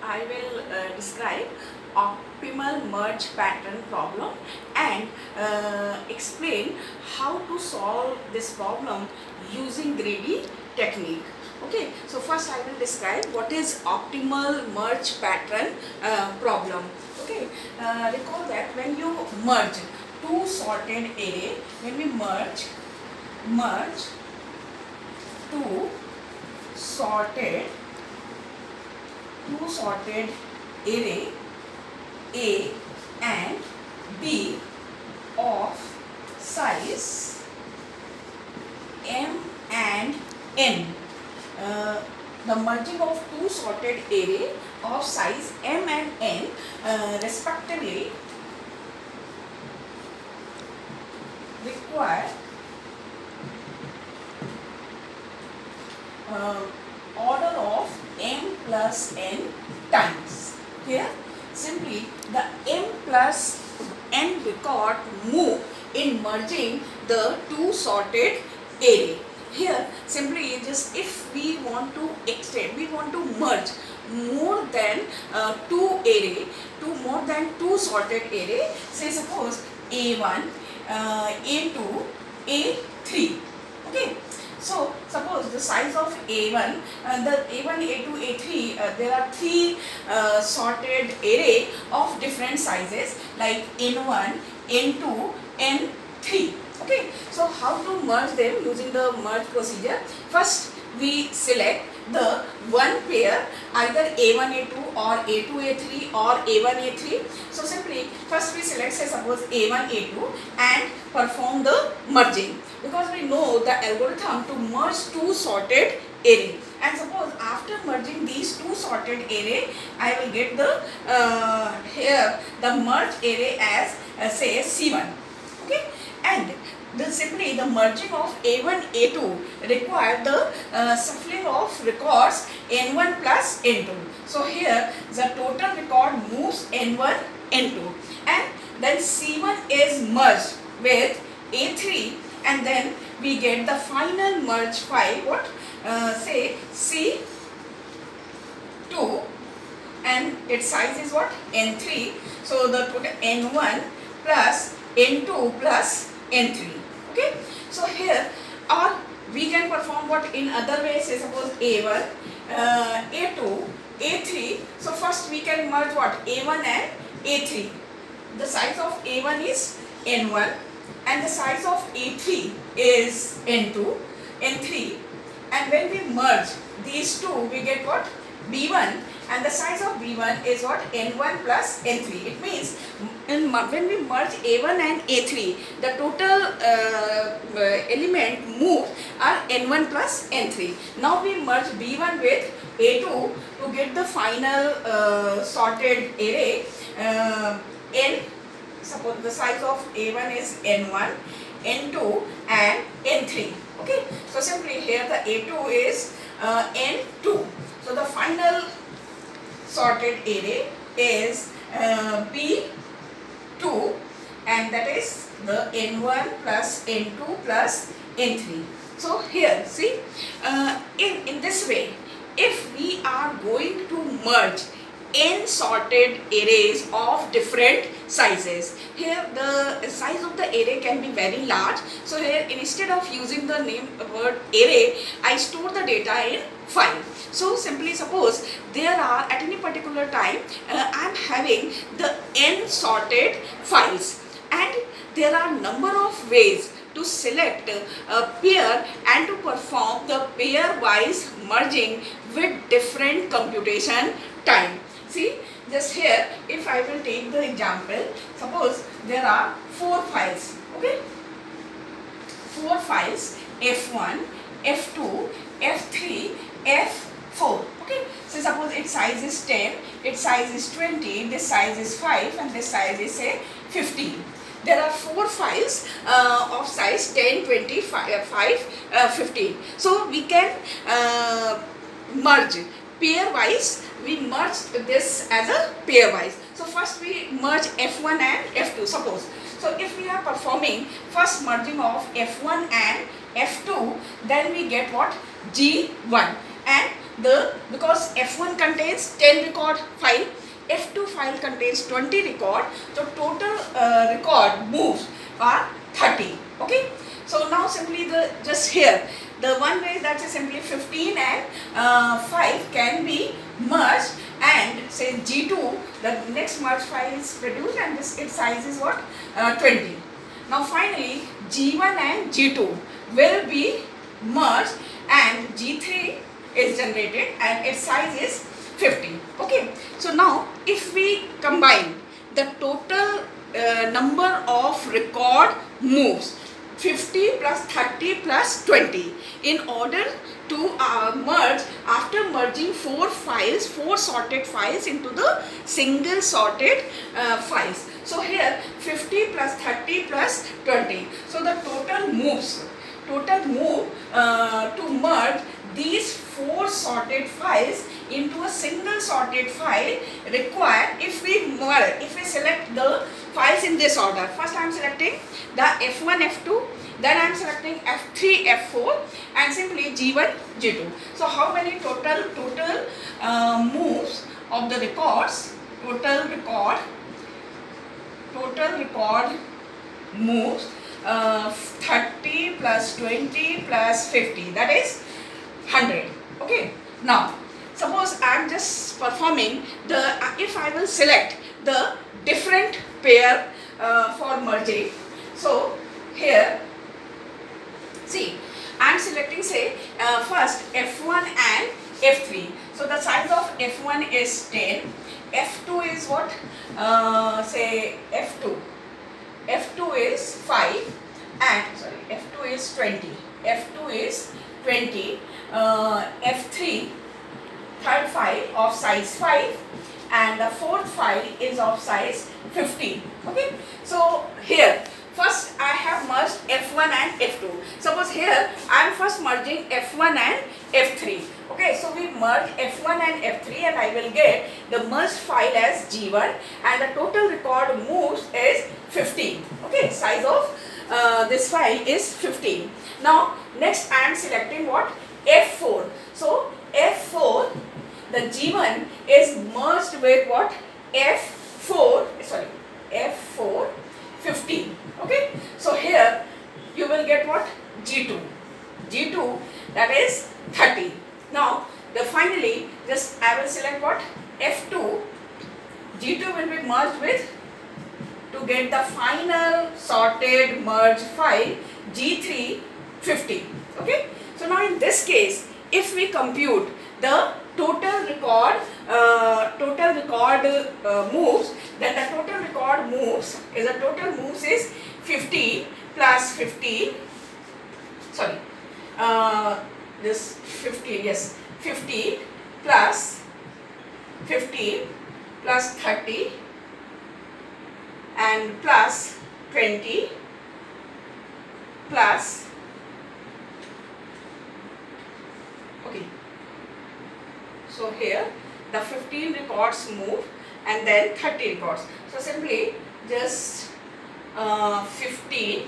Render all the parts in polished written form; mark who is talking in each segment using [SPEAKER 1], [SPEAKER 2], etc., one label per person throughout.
[SPEAKER 1] I will describe optimal merge pattern problem and explain how to solve this problem using greedy technique. Okay, so first I will describe what is optimal merge pattern problem. Okay, recall that when you merge two sorted array, when we merge two sorted array A and B of size M and N. The merging of two sorted array of size M and N respectively require order of M plus N times. Here simply the M plus N record move in merging the two sorted array. Here simply just if we want to extend, we want to merge more than more than two sorted array, say suppose A1, A2, A3. Okay. So suppose the size of A1, the A1, A2, A3, there are three sorted array of different sizes like N1, N2, N3. Okay, so how to merge them using the merge procedure? First we select the one pair, either A1, A2 or A2, A3 or A1, A3. So simply first we select, say suppose A1, A2 and perform the merging, because we know the algorithm to merge two sorted array. And suppose after merging these two sorted array, I will get the here the merged array as say C1. Okay, and simply the merging of A1, A2 require the shuffling of records N1 plus N2. So here the total record moves N1, N2, and then C1 is merged with A3, and then we get the final merge file, what say C2, and its size is what, N3. So the total N1 plus N2 plus N3. Okay, so here or we can perform what in other ways, say suppose A1, A2, A3. So first we can merge what, A1 and A3. The size of A1 is N1 and the size of A3 is N2, N3, and when we merge these two we get what, B1, and the size of B1 is what, N1 plus N3. It means when we merge A1 and A3, the total element moved are N1 plus N3. Now we merge B1 with A2 to get the final sorted array N. Suppose the size of A1 is N1, N2 and N3. Okay, so simply here the A2 is N2. So the final sorted array is B2, and that is the N1 plus N2 plus N3. So here see, in this way, if we are going to merge n sorted arrays of different sizes, here the size of the array can be very large. So here instead of using the word array, I store the data in file. So simply suppose there are at any particular time I am having the n sorted files, and there are number of ways to select a pair and to perform the pair-wise merging with different computation time. See, just here if I will take the example, suppose there are four files. Okay, four files, F1, F2, F3, F4. Okay, so suppose its size is 10, its size is 20, this size is 5, and this size is say 15. There are four files of size 10, 20, 5, 15. So we can merge pair-wise. We merge this as a pair-wise. So first we merge F1 and F2, suppose. So if we are performing first merging of F1 and F2, then we get what, G1, and because F1 contains 10 record file, F2 file contains 20 record, so total record moves are 30. Okay, so now simply just here the one way is that is simply 15 and 5 can be merged, and say G2, the next merge file is produced, and its size is what, 20. Now finally G1 and G2 will be merged and G3 is generated and its size is 50. Okay, so now if we combine the total number of record moves, 50 plus 30 plus 20, in order to merge, after merging four sorted files into the single sorted files. So here 50 plus 30 plus 20, so the total move to merge these four sorted files into a single sorted file require, if we select the files in this order, first I am selecting the F1, F2, then I am selecting F3, F4, and simply G1, G2. So how many total moves of the records, total record moves, 30 plus 20 plus 50, that is 100. Okay, now suppose I am just performing the, if I will select the different pair for merging. So here see, I am selecting, say first F1 and F3. So the size of F1 is 10, F2 is what, say F2 is 5, and sorry, F2 is 20, F3, third file of size 5, and the fourth file is of size 15. Okay, so here first I have merged F1 and F2. Suppose here I am first merging F1 and F3. Okay, so we merge F1 and F3 and I will get the merged file as G1, and the total record moves is 15. Okay, size of this file is 15. Now next I am selecting what, F4. So F4, the G1 is merged with what, F4 15. Okay, so here you will get what, G2, that is 30. Now finally just I will select what, F2, G2 will be merged with, to get the final sorted merge file, G3 50. Okay, so now in this case if we compute the total record moves, then the total record moves is 15 plus 15, sorry, this 15, yes, 15 plus 15 plus 30 and plus 20 plus, okay, so here the 15 records move and then 30 records. So simply just 15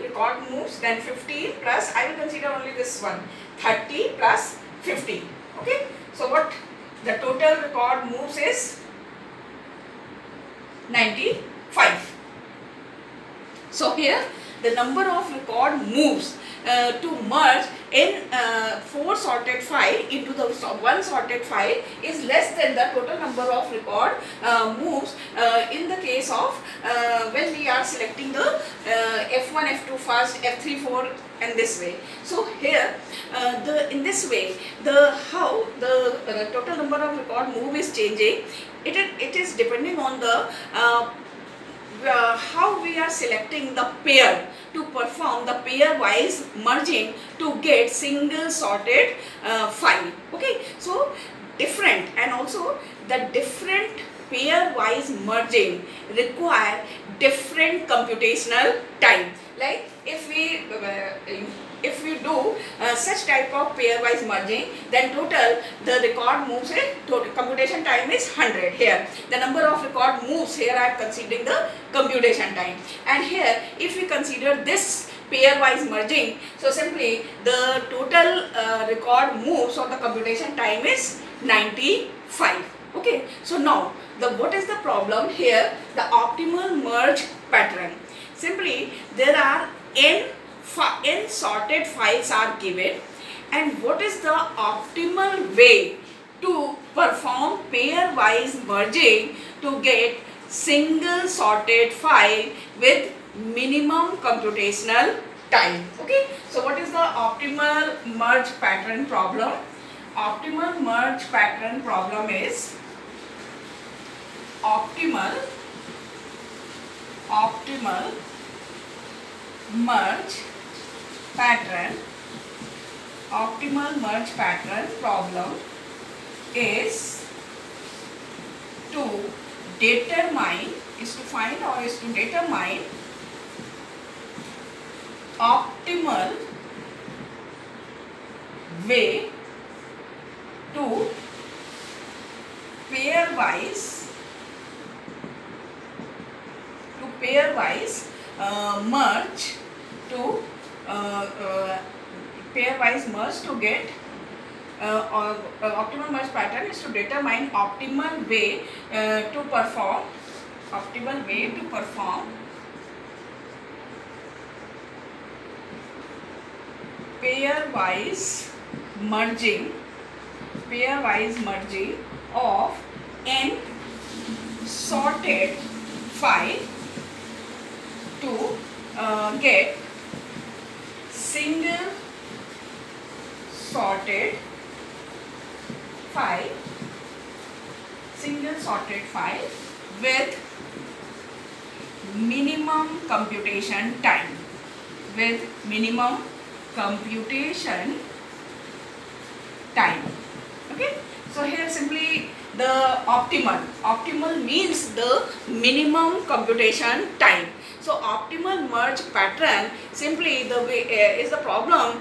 [SPEAKER 1] record moves, then 15 plus, I will consider only this one, 30 plus 15. Okay, so what the total record moves is 95. So here the number of record moves to merge in 4 sorted file into the one sorted file is less than the total number of record moves in the case of when we are selecting the F1, F2 first, F3, 4 and this way. So here in this way how the total number of record move is changing, it is depending on the how we are selecting the pair to perform the pair-wise merging to get single sorted file. Okay, so different, and also the different pair-wise merging require different computational time. Like if we do such type of pair-wise merging, then total the record moves total computation time is 100. Here the number of record moves, here I am considering the computation time, and here if we consider this pairwise merging. So simply the total record moves or the computation time is 95. Okay, so now what is the problem here? The optimal merge pattern. Simply there are n sorted files are given, and what is the optimal way to perform pairwise merging to get single sorted file with minimum computational time. Okay, so what is the optimal merge pattern problem? Optimal merge pattern problem is optimal merge pattern. Optimal merge pattern problem is to determine, is to find or is to determine optimal way to pairwise merge to pairwise merge to get optimal merge pattern is to determine optimal way to perform pairwise merging of n sorted file to get single sorted file with minimum computation time. Okay, so here simply the optimal means the minimum computation time. So optimal merge pattern simply the way is the problem.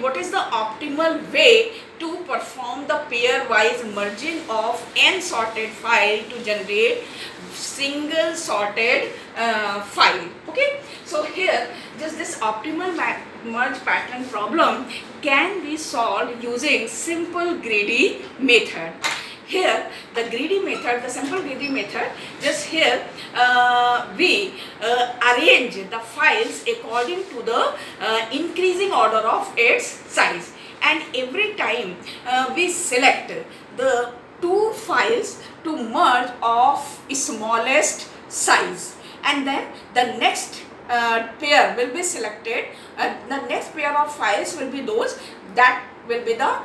[SPEAKER 1] What is the optimal way to perform the pairwise merging of n sorted file to generate single sorted file? Okay, so here just this optimal merge pattern problem can be solved using simple greedy method. Here the simple greedy method, just here we arrange the files according to the increasing order of its size, and every time we select the two files to merge of smallest size, and then the next pair will be selected. The next pair of files will be those that will be the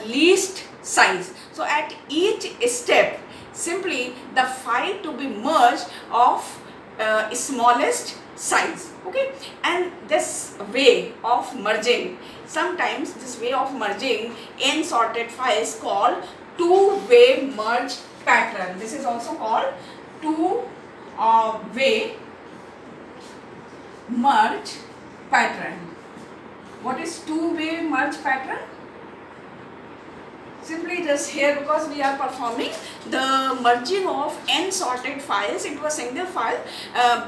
[SPEAKER 1] least size. So at each step simply the file to be merged of smallest size. Okay, and this way of merging, sometimes this way of merging n sorted files called two-way merge pattern. This is also called two-way merge pattern. What is two-way merge pattern? Simply just here, because we are performing the merging of n sorted files into a single file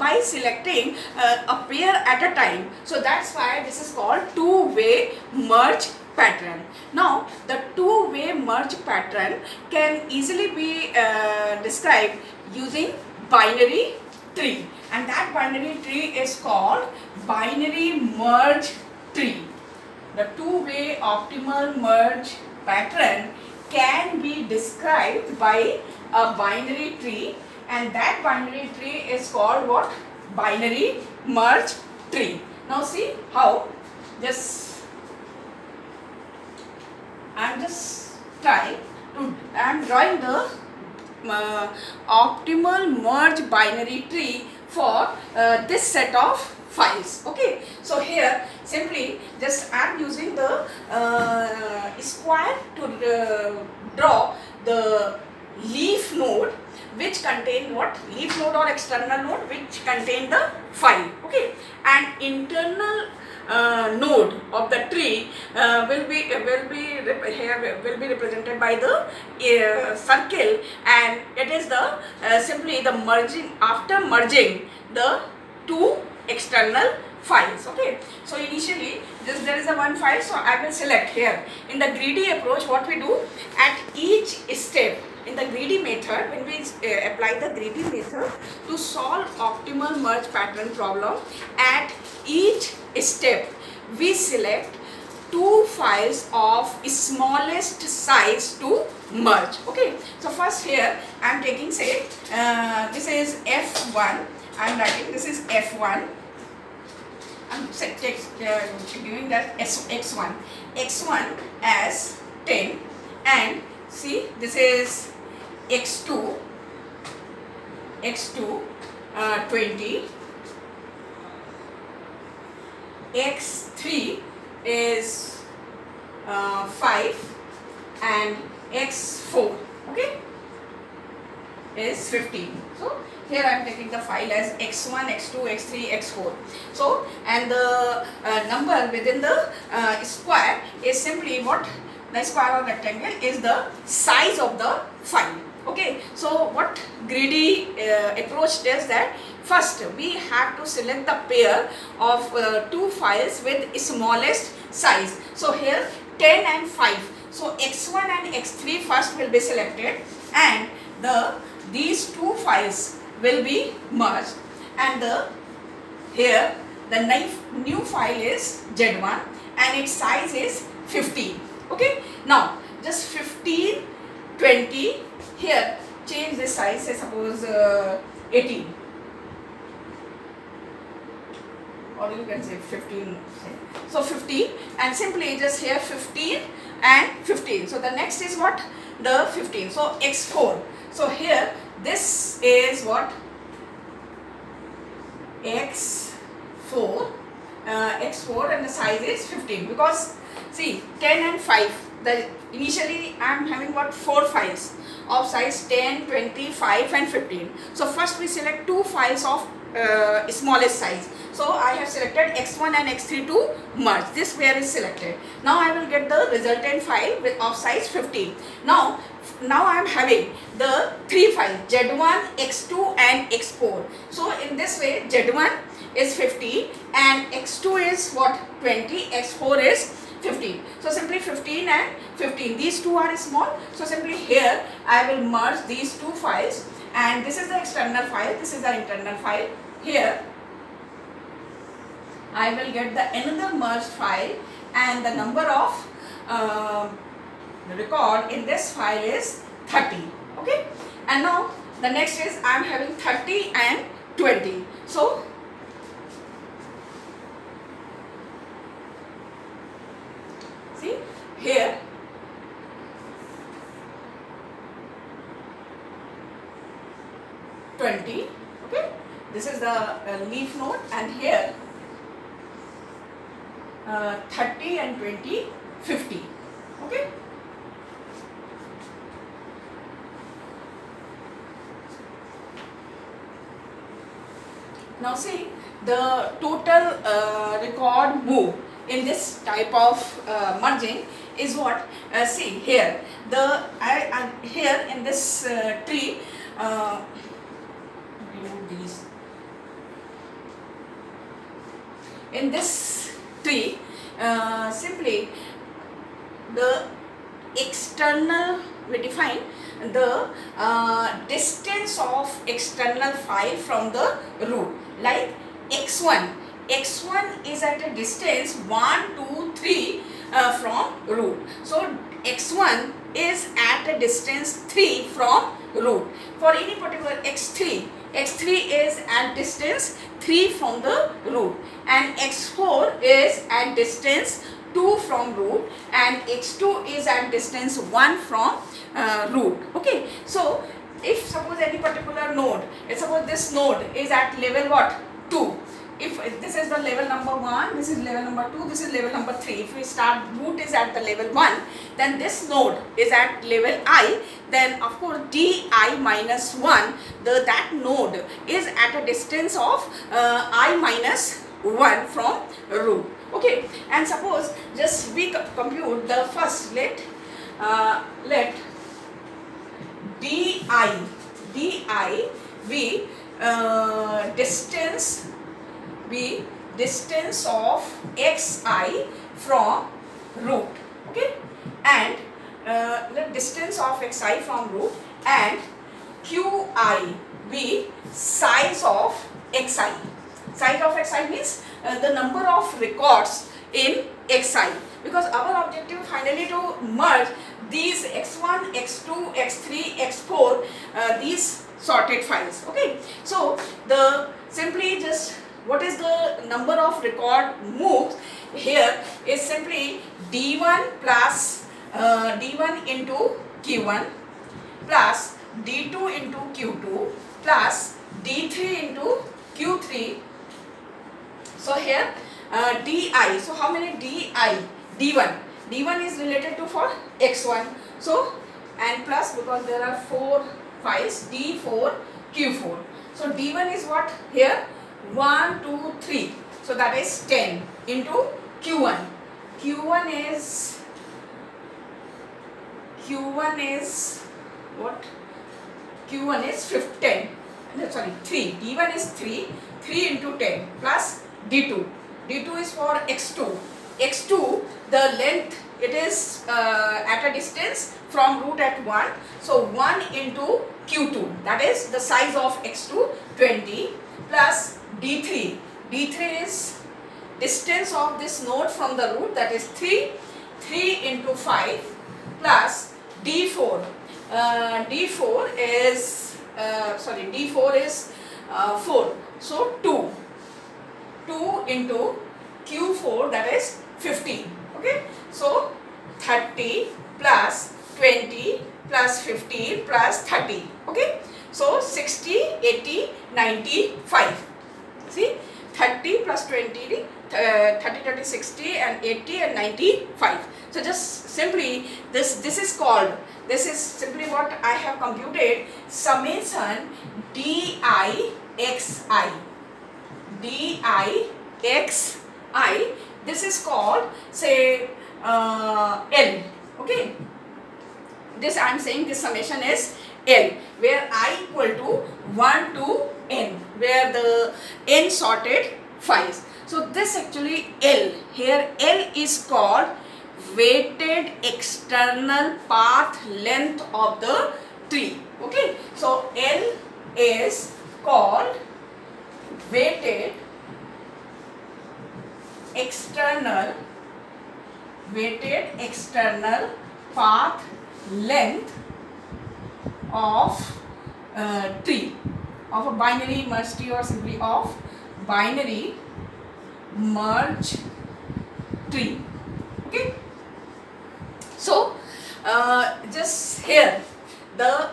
[SPEAKER 1] by selecting a pair at a time. So that's why this is called two-way merge pattern. Now the two-way merge pattern can easily be described using binary tree, and that binary tree is called binary merge tree. The two-way optimal merge pattern can be described by a binary tree, and that binary tree is called what? Binary merge tree. Now see how. I'm drawing the optimal merge binary tree for this set of files. Okay, so here simply just I'm using the square to draw the leaf node which contain what? Leaf node or external node which contain the file. Okay, and internal node of the tree will be represented by the circle, and it is the simply the merging, after merging the two external files. Okay, so initially just there is a one file, so I will select here. In the greedy approach, what we do at each step in the greedy method, when we apply the greedy method to solve optimal merge pattern problem, at each step we select two files of smallest size to merge. Okay, so first here I am taking, say this is F1. I am writing this is F1. I am giving that X1 as 10, and see this is X2 20, X3 is 5, and X4, okay, is 15. So here I am taking the file as X1, X2, X3, X4. So, and the number within the square is simply what? The square or rectangle is the size of the file. Okay, so what greedy approach does that? First we have to select the pair of two files with smallest size. So here 10 and 5. So X1 and X3 first will be selected, and these two files will be merged, and here the new file is Z1 and its size is 15. Okay, now just 15, 20, here change this size, say suppose 18, or you can say 15. So 15, and simply just here 15 and 15. So the next is what? The 15. So X4. So here this is what? X4. X4, and the size is 15, because see 10 and 5, initially I am having what? 4 files of size 10, 20, 5 and 15. So first we select two files of smallest size. So I have selected X1 and X3 to merge. This pair is selected. Now I will get the resultant file of size 15. Now I am having the three files Z1, X2 and X4. So in this way Z1 is 50 and X2 is what? 20, X4 is 15. So simply 15 and 15. These two are small. So simply here I will merge these two files, and this is the external file, this is the internal file. Here I will get the another merged file, and the number of record in this file is 30. Okay, and now the next is I am having 30 and 20. So see here (20). Okay, this is the leaf node, and here 30 and 20, 50. Okay. Now see the total record move in this type of merging is what? See here here in this tree. In this tree, simply the external, we define the distance of external file from the root, like x1 is at a distance 1, 2, 3 from root. So x1 is at a distance 3 from root. For any particular x3 is at distance 3 from the root, and x4 is at distance 2 from root, and x2 is at distance 1 from root. Okay, so if suppose any particular node, suppose this node is at level what? 2. If this is the level number 1, this is level number 2, this is level number 3. If we start root is at the level 1, then this node is at level I, then of course di minus 1, that node is at a distance of I minus 1 from root. Okay, and suppose just we compute the first, let di we distance be distance of xi from root. Okay, and the distance of xi from root, and qi be size of xi. Size of xi means the number of records in xi, because our objective finally to merge these x1, x2, x3, x4, these sorted files. Okay, so the simply just what is the number of record moves here is simply d1 plus d1 into q1 plus d2 into q2 plus d3 into q3. So here di, so how many di? d1 is related to for x1, so and plus, because there are 4 files, d4 q4, so d1 is what here 1 2 3, so that is 10 into q1 is what? q1 is 15, sorry 3, d1 is 3 into 10 plus d2 is for x2, the length, it is at a distance from root at 1, so 1 into q2, that is the size of x2, 20, plus d3 is distance of this node from the root, that is 3 into 5, plus d4 is d4 is 4, so 2 into q4, that is 15. Okay, so 30 plus 20 plus 15 plus 30. Okay, so 60, 80, 95. See, 30 plus 20, 30, 60 and 80 and 95. So just simply this is called, this is simply what I have computed, summation dixi. This is called, say, L. Okay, this I am saying this summation is L, where I equal to 1 to n, where the n sorted files. So this actually L, here L is called weighted external path length of the tree. Okay, so L is called weighted external path length of tree, of a binary merge tree, or simply of binary merge tree. Okay, so just here the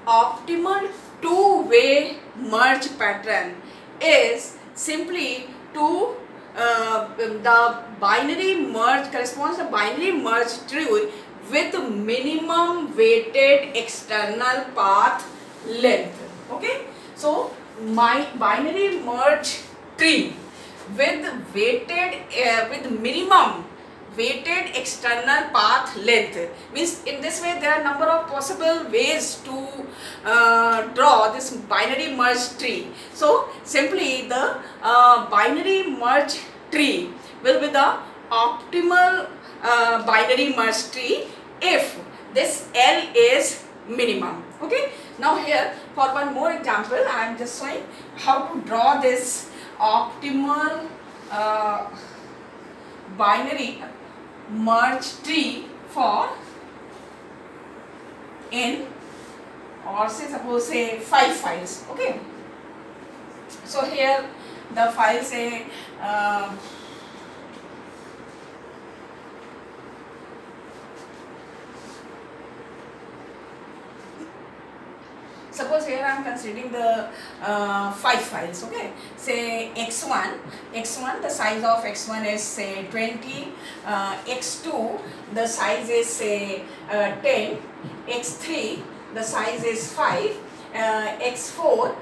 [SPEAKER 1] optimal two-way merge pattern is simply to the binary merge corresponds to binary merge tree with minimum weighted external path length. Okay, so my binary merge tree with weighted with minimum weighted external path length means, in this way there are number of possible ways to draw this binary merge tree. So simply the binary merge tree will be the optimal binary merge tree if this L is minimum. Okay, now here for one more example I am just showing how to draw this optimal binary merge tree for n, or say suppose say 5 files. Okay, so here the file say suppose here I am considering the 5 files. Okay, say x1, the size of x1 is say 20, x2 the size is say 10, x3 the size is 5, x4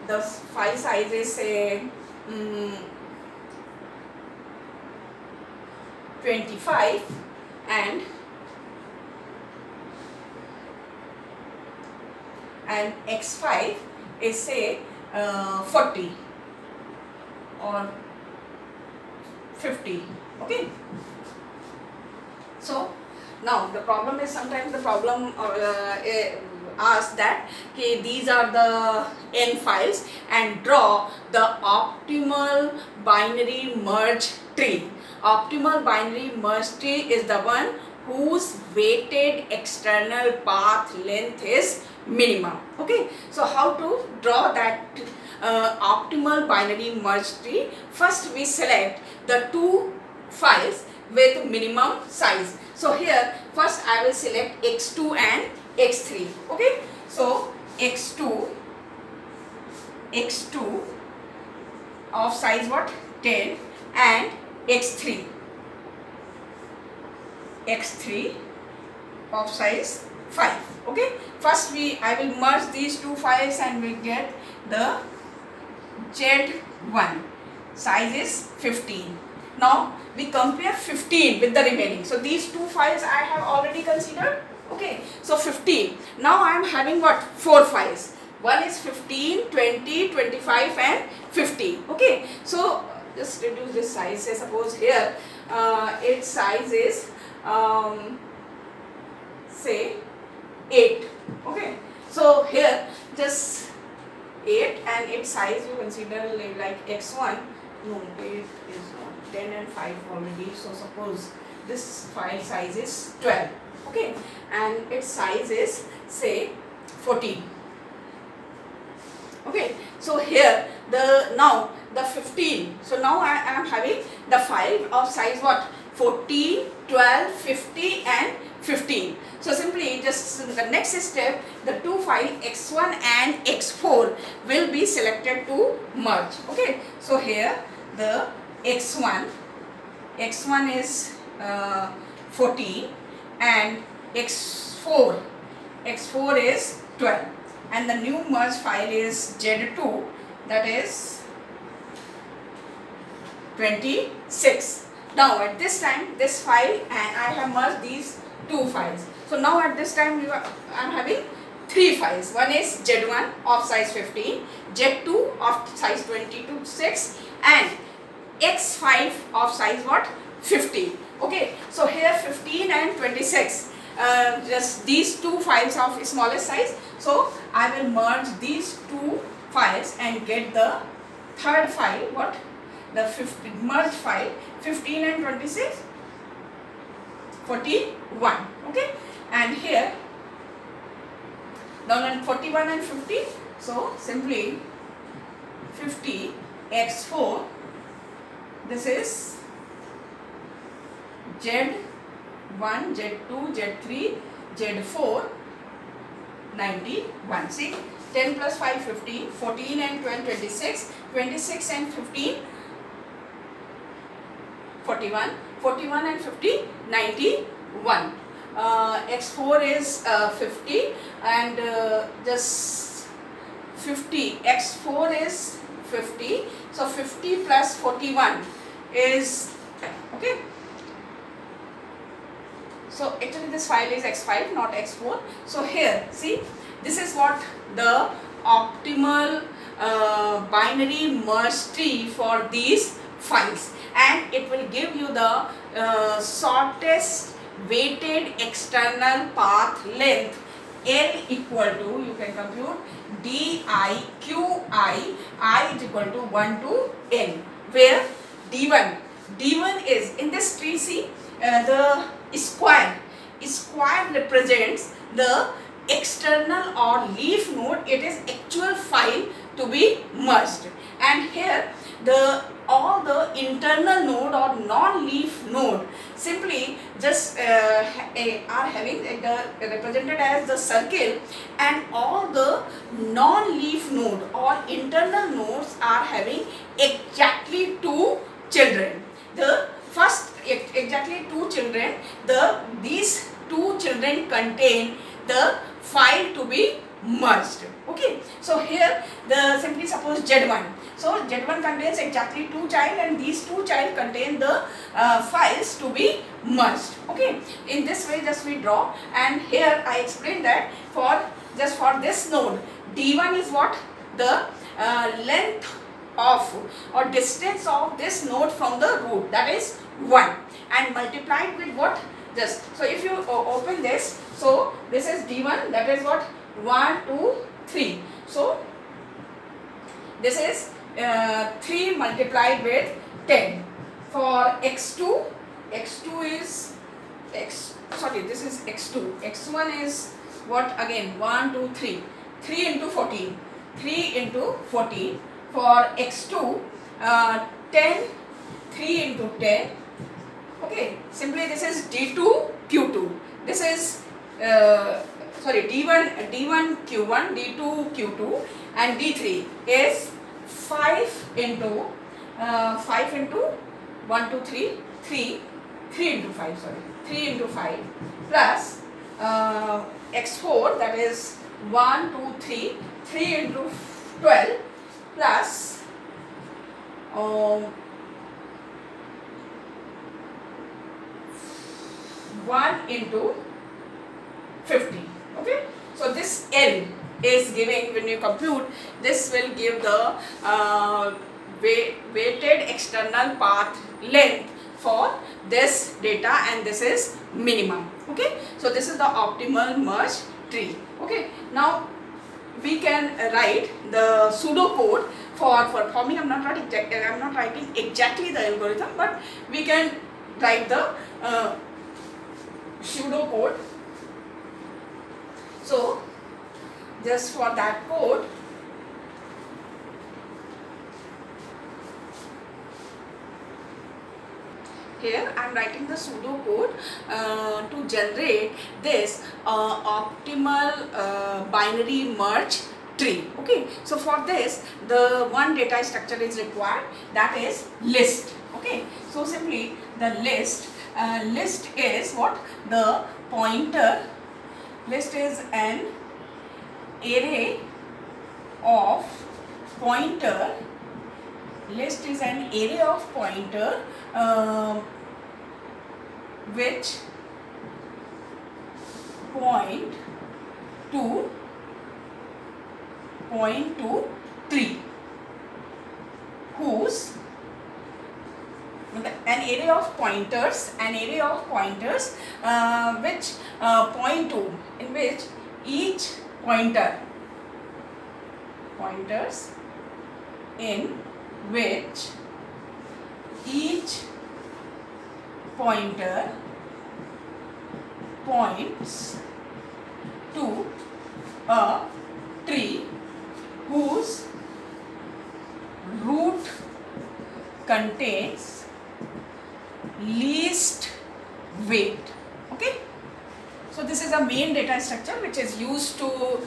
[SPEAKER 1] the file size is say 25, and x5 is say 40 or 50. Okay. So now the problem is, sometimes the problem asks that, okay, these are the n files and draw the optimal binary merge tree. Optimal binary merge tree is the one whose weighted external path length is minimum. Okay, so how to draw that optimal binary merge tree? First we select the two files with minimum size. So here first I will select x2 and x3. Okay, so x2 of size what, 10, and x3 of size 5. Okay, first I will merge these two files and we get the Z1 size is 15. Now we compare 15 with the remaining. So these two files I have already considered. Okay, so 15. Now I am having what, 4 files. One is 15, 20, 25 and 15. Okay, so just reduce this size. Say suppose here its size is say 8. Okay, so here just 8 and its size you consider like x1. No, 8 is not, 10 and 5 already. So suppose this file size is 12. Okay, and its size is say 14. Okay, so here now the 15. So now I am having the file of size what, 14, 12, 50 and 15. So simply just in the next step, the two files x1 and x4 will be selected to merge. Okay, so here the x1 is 14 and x4 is 12, and the new merge file is Z2, that is 26. Now at this time this file, and I have merged these two files. So now at this time I am having 3 files. One is Z1 of size 15, Z2 of size 26 and x5 of size what, 50. Okay, so here 15 and 26, just these two files of smallest size. So I will merge these two files and get the third file, what, the merged file 15 and 26, 41. Okay, and here now 41 and 50. So simply 50 x4, this is Z1, Z2, Z3, Z4, 91. See, 10 plus 5, 15, 14 and 12, 26, 26 and 15, 41, 41 and 50, 91. X4 is 50 and just 50, X4 is 50. So 50 plus 41 is, okay. So actually this file is x5, not x4. So here see, this is what the optimal binary merge tree for these files, and it will give you the shortest weighted external path length L equal to, you can compute, DIQI, I is equal to 1 to N, where D1 is in this tree. See, the square represents the external or leaf node. It is actual file to be merged, and here all the internal node or non-leaf node simply just are having represented as the circle, and all the non-leaf node or internal nodes are having exactly 2 children. The first exactly 2 children, these 2 children contain the file to be merged. Okay, so here simply suppose Z1. So Z1 contains exactly 2 child, and these 2 child contain the files to be merged. Okay, in this way just we draw, and here I explained that for this node D1 is what, the length of or distance of this node from the root, that is 1, and multiplied with what? This. So if you open this, so this is d1, that is what? 1, 2, 3. So this is 3 multiplied with 10. For x2, x2 is this is x2. x1 is what again? 1, 2, 3. 3 into 14. 3 into 14. For x2, 10. 3 into 10. Okay. Simply this is d2 q2. This is d1 q1, d2 q2, and d3 is 5 into 1, 2, 3, 3 into 5, sorry, 3 into 5 plus x4, that is 1, 2, 3, 3 into 12 plus 1 into 50. Okay, so this L is giving, when you compute, this will give the weighted external path length for this data, and this is minimum. Okay, so this is the optimal merge tree. Okay, now we can write the pseudo code for performing. I'm not writing exactly the algorithm, but we can write the pseudo code. So just for that code, here I am writing the pseudo code to generate this optimal binary merge tree. Okay, so for this the one data structure is required, that is list. Okay, so simply the list is what? The pointer. List is an array of pointer. List is an array of pointer which point to tree, whose an array of pointers which point to, in which each pointers in which each pointer points to a tree whose root contains least weight. Okay, so this is a main data structure which is used to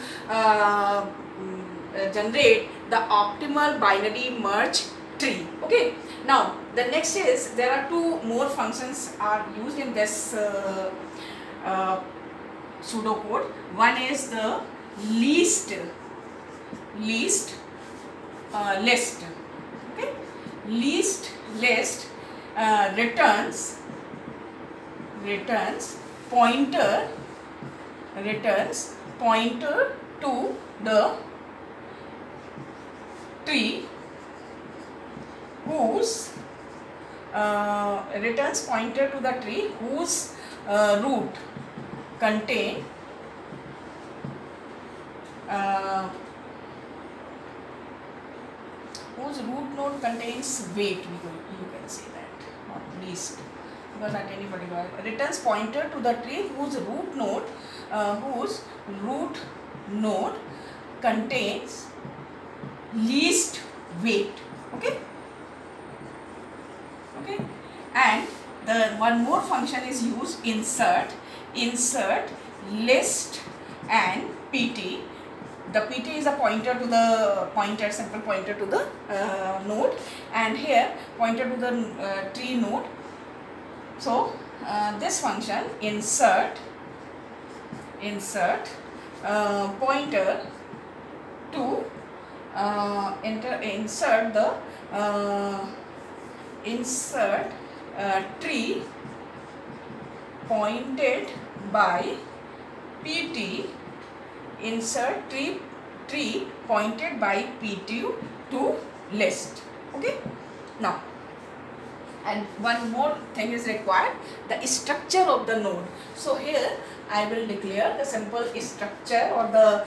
[SPEAKER 1] generate the optimal binary merge tree. Okay, now the next is, there are two more functions are used in this pseudo code. One is the least list. Okay, least list returns pointer to the tree whose root contain whose root node contains weight. You can say that, not least, because at any particular returns pointer to the tree whose root node contains least weight. Okay, and the one more function is used, insert list and pt. The pt is a pointer to the simple pointer to the node, and here pointer to the tree node. So this function insert pointer to insert tree pointed by pt, insert tree pointed by pt to list. Okay. Now, and one more thing is required, the structure of the node. So here I will declare the simple structure or the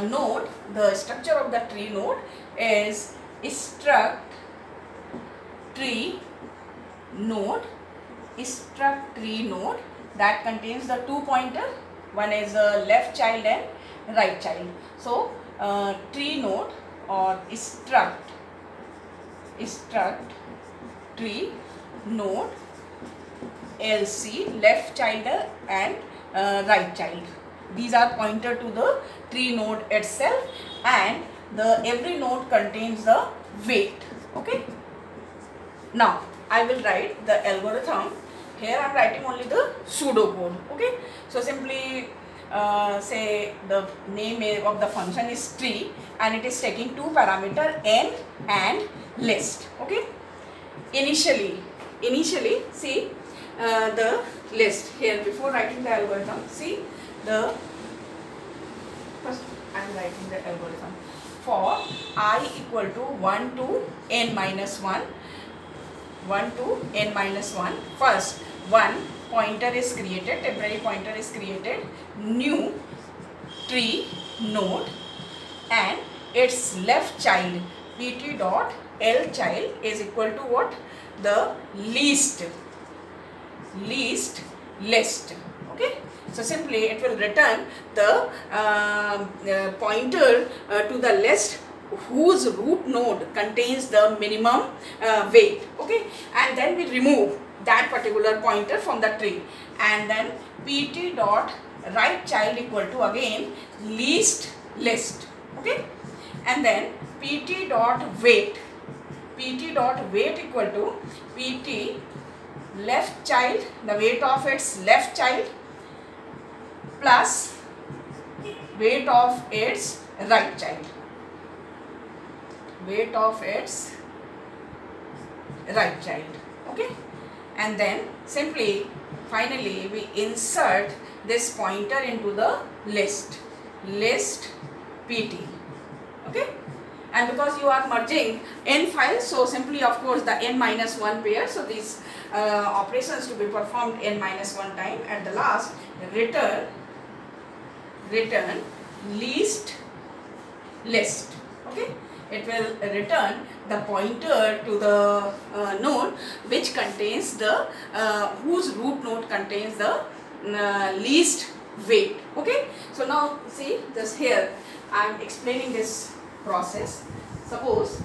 [SPEAKER 1] node. The structure of the tree node is struct tree node, struct tree node that contains the two pointer. One is left child and right child. So tree node or struct tree node LC, left child and right child. These are pointer to the tree node itself, and the every node contains the weight. Okay. Now I will write the algorithm. Here I am writing only the pseudocode. Okay. So simply say the name of the function is tree, and it is taking two parameter n and list. Okay. Initially see the list here. Before writing the algorithm, see the first I am writing the algorithm for I equal to 1 to n minus 1. 1 to n minus 1. First one pointer is created, temporary pointer is created, new tree node, and its left child pt dot l child is equal to what? The least list. Okay. So simply it will return the pointer to the list whose root node contains the minimum weight. Okay. And then we remove that particular pointer from the tree, and then pt dot right child equal to again least list. Okay. And then pt dot weight equal to pt left child, the weight of its left child, plus weight of its right child. Okay. And then simply finally we insert this pointer into the list pt. Okay. And because you are merging n files, so simply of course the n minus 1 pair, so these operations to be performed n minus 1 time. At the last, return least list. Okay. It will return the pointer to the node which contains the whose root node contains the least weight. Okay. So now see this here, I am explaining this process. Suppose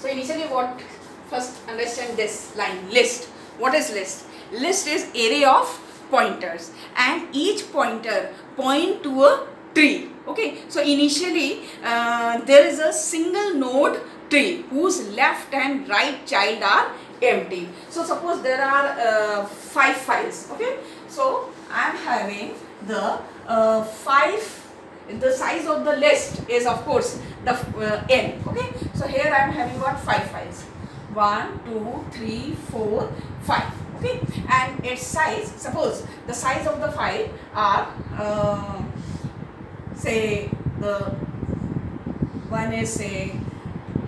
[SPEAKER 1] so initially what, first understand this line list. What is list? List is array of pointers, and each pointer point to a tree. Okay. So initially there is a single node tree whose left and right child are empty. So suppose there are 5 files. Okay. So I am having the 5. The size of the list is of course the n. Okay. So here I am having what? 5 files. 1, 2, 3, 4, 5. Okay. And its size, suppose the size of the file are say the one is say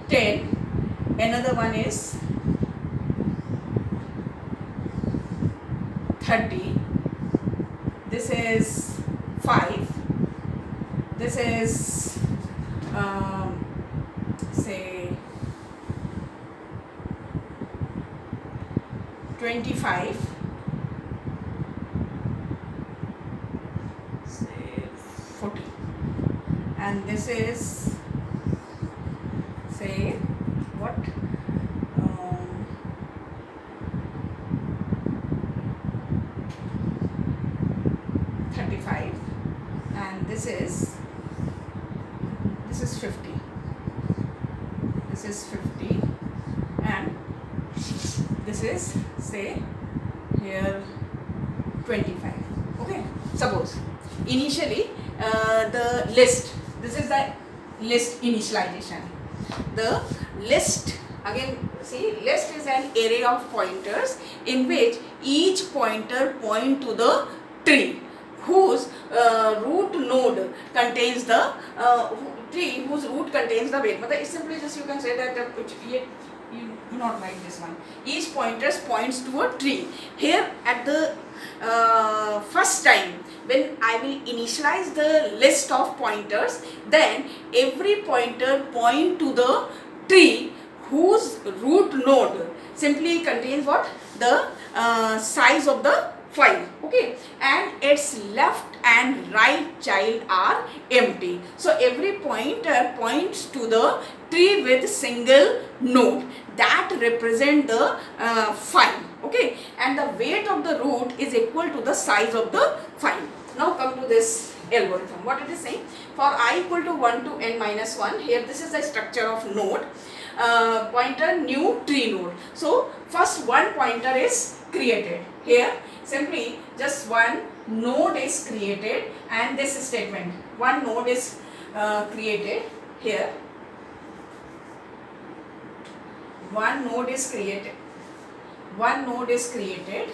[SPEAKER 1] 10, another one is 30, this is 5, this is say 25, say 40, and this is say what 35, and this is 50, this is 50, and this is say here 25. Okay. Suppose initially the list, this is the list initialization. The list, again see, list is an array of pointers in which each pointer point to the tree whose root node contains the tree whose root contains the weight. But simply just you can say that you do not write this one. Each pointer points to a tree. Here at the first time when I will initialize the list of pointers, then every pointer point to the tree whose root node simply contains what? The size of the file, okay, and its left and right child are empty. So every pointer points to the tree with single node that represent the file, okay, and the weight of the root is equal to the size of the file. Now come to this algorithm. What it is saying? For I equal to 1 to n minus 1, here this is the structure of node, pointer new tree node. So first one pointer is created. Here simply just one node is created, and this statement, one node is created here. One node is created. One node is created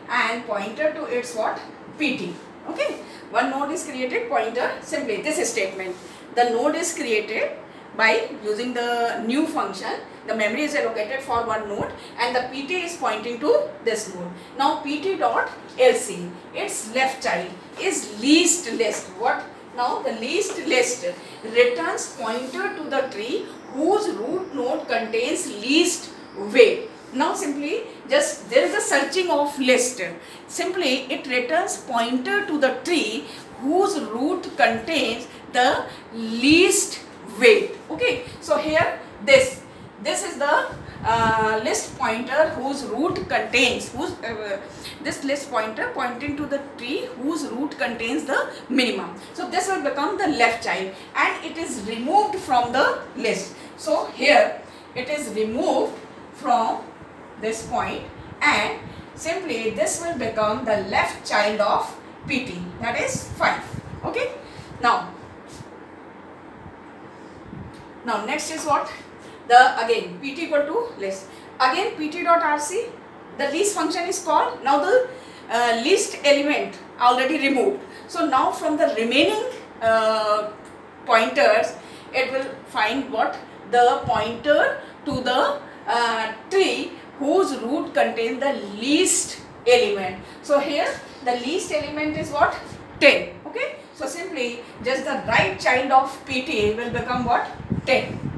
[SPEAKER 1] and pointer to its what? PT. Okay. One node is created, pointer simply this statement. The node is created by using the new function. The memory is allocated for one node and the PT is pointing to this node. Now PT dot LC, its left child is least list. What? Now the least list returns pointer to the tree whose root node contains least weight. Now simply just there is a searching of list. Simply it returns pointer to the tree whose root contains the least weight. Okay. So here this is the list pointer whose root contains this list pointer pointing to the tree whose root contains the minimum. So this will become the left child and it is removed from the list. So here it is removed from this point and simply this will become the left child of PT, that is 5. Okay. Now next is what? The again PT equal to list. Again PT dot RC, the least function is called. Now the least element already removed. So now from the remaining pointers it will find what? The pointer to the tree whose root contains the least element. So here the least element is what? 10. Okay. So simply just the right child of PT will become what? 10.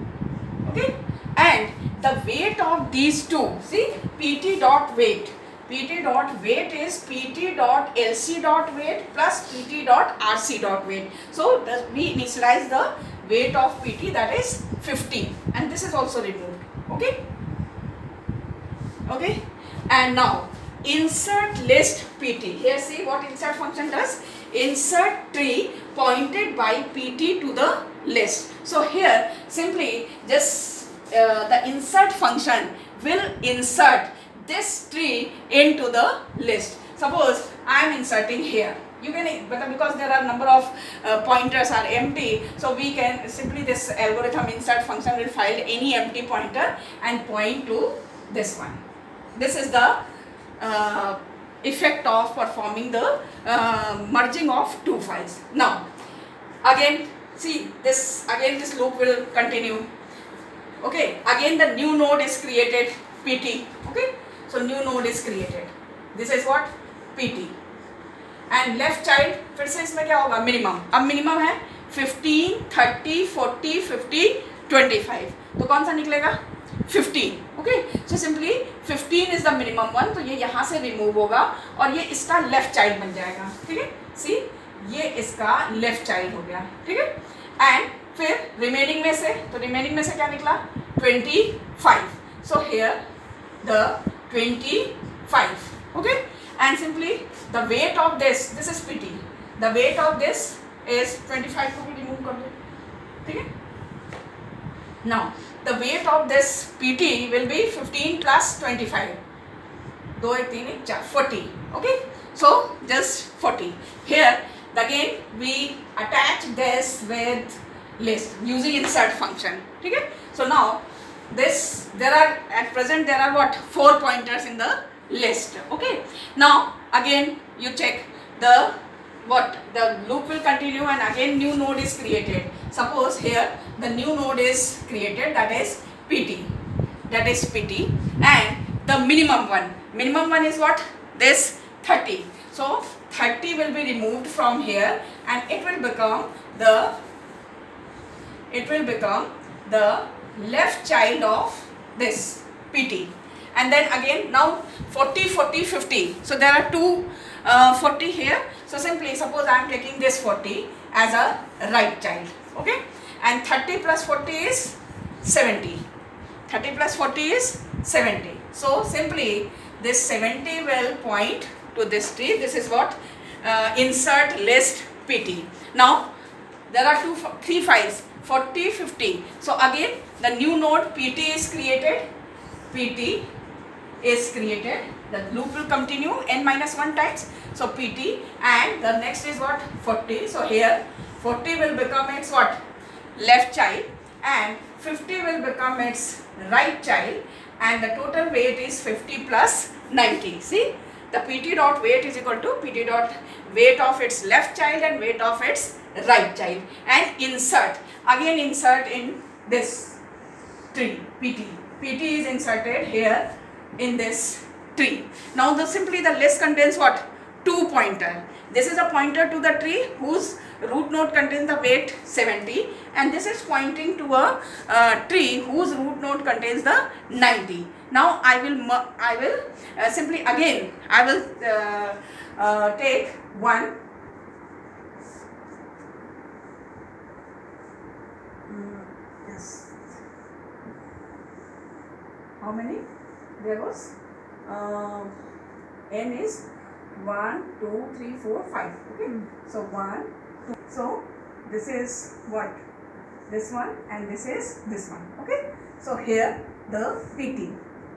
[SPEAKER 1] Okay. And the weight of these two, see, PT dot weight. PT dot weight is PT dot LC dot weight plus PT dot RC dot weight. So we initialize the weight of PT, that is 15, and this is also removed. Okay. Okay. And now insert list PT. Here see what insert function does. Insert tree pointed by PT to the list. So here simply just the insert function will insert this tree into the list. Suppose I am inserting here. You can, because there are number of pointers are empty, so we can simply this algorithm insert function will find any empty pointer and point to this one. This is the effect of performing the merging of two files. Now again see this, again this loop will continue. Okay, again the new node is created, PT. Okay, so new node is created. This is what? PT. And left child फिर से इसमें क्या होगा? Minimum. अब minimum है 15, 30, 40, 50, 25. तो कौन सा निकलेगा? 15. Okay, so simply 15 is the minimum one, तो ये यहाँ से रिमूव होगा और ये इसका लेफ्ट चाइल्ड बन जाएगा. ठीक है, सी ये इसका लेफ्ट चाइल्ड हो गया. ठीक है, एंड फिर रिमेनिंग में से, तो रिमेनिंग में से क्या निकला? 25. So here the 25. Okay, and simply the weight of this is PT. The weight of this is 25 को भी रिमूव कर दो. ठीक है, now the weight of this PT will be 15 plus 25. 2 1 3 1 4, 40. Okay, so just 40. Here again we attach this with list using insert function. Okay, so now this there are at present there are what 4 pointers in the list. Okay, now again you check the what? The loop will continue and again new node is created. Suppose here the new node is created, that is PT. That is PT, and the minimum one is what? This 30. So 30 will be removed from here and it will become the left child of this PT. And then again now 40, 40, 50. So there are two 40 here. So simply suppose I am taking this 40 as a right child. Okay. And 30 plus 40 is 70. 30 plus 40 is 70. So simply this 70 will point to this tree. This is what insert list PT. Now there are three files, 40, 50. So again the new node PT is created. PT is created. The loop will continue n minus 1 times. So PT, and the next is what? 40. So here 40 will become its what? Left child, and 50 will become its right child, and the total weight is 50 plus 90. See, the PT dot weight is equal to PT dot weight of its left child and weight of its right child. And insert, again insert in this tree. PT is inserted here in this tree. Now simply the list contains what? 2 pointer. This is a pointer to the tree whose root node contains the weight 70, and this is pointing to a tree whose root node contains the 90. Now I will simply again I will take one. Yes. How many? There was n is 1, 2, 3, 4, 5. Okay. So 1, 2. So this is what? This one, and this is this one. Okay. So here the PT.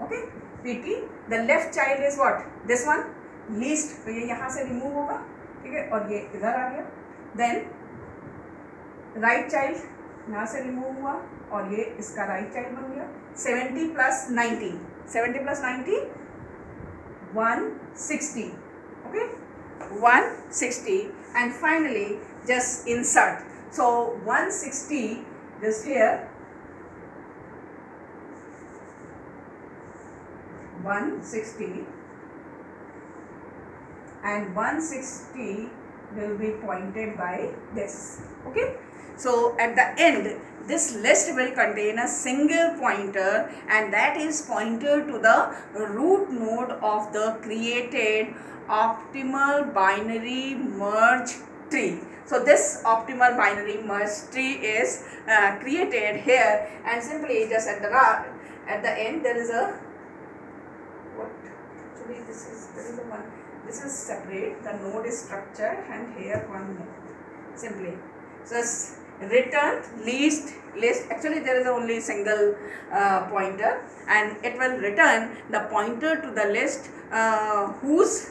[SPEAKER 1] Okay. PT. The left child is what? This one. Least. तो ये यहाँ से remove होगा. ठीक है. और ये इधर आ गया. Then right child यहाँ से remove हुआ और ये इसका right child बन गया. 70 plus 90. 70 plus 90. 160. Okay, 160, and finally just insert. So 160 just here, 160, and 160 will be pointed by this. Okay, so at the end this list will contain a single pointer, and that is pointer to the root node of the created optimal binary merge tree. So this optimal binary merge tree is created here, and simply just at the end there is a what? Actually there is a one. This is separate. The node is structured, and here one node. Simply just return list. Actually there is only single pointer, and it will return the pointer to the list whose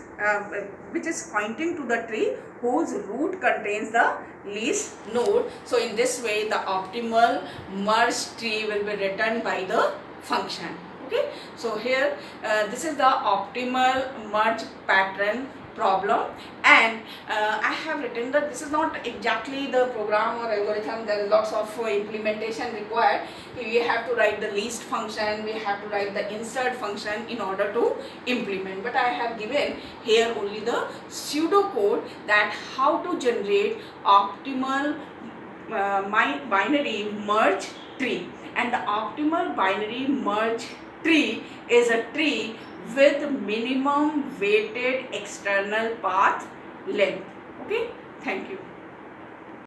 [SPEAKER 1] which is pointing to the tree whose root contains the least node. So in this way the optimal merge tree will be returned by the function. Okay, so here this is the optimal merge pattern problem, and I have written that this is not exactly the program or algorithm. There is lots of implementation required. We have to write the least function, we have to write the insert function in order to implement, but I have given here only the pseudo code that how to generate optimal binary merge tree. And the optimal binary merge tree is a tree with minimum weighted external path length. Okay, thank you.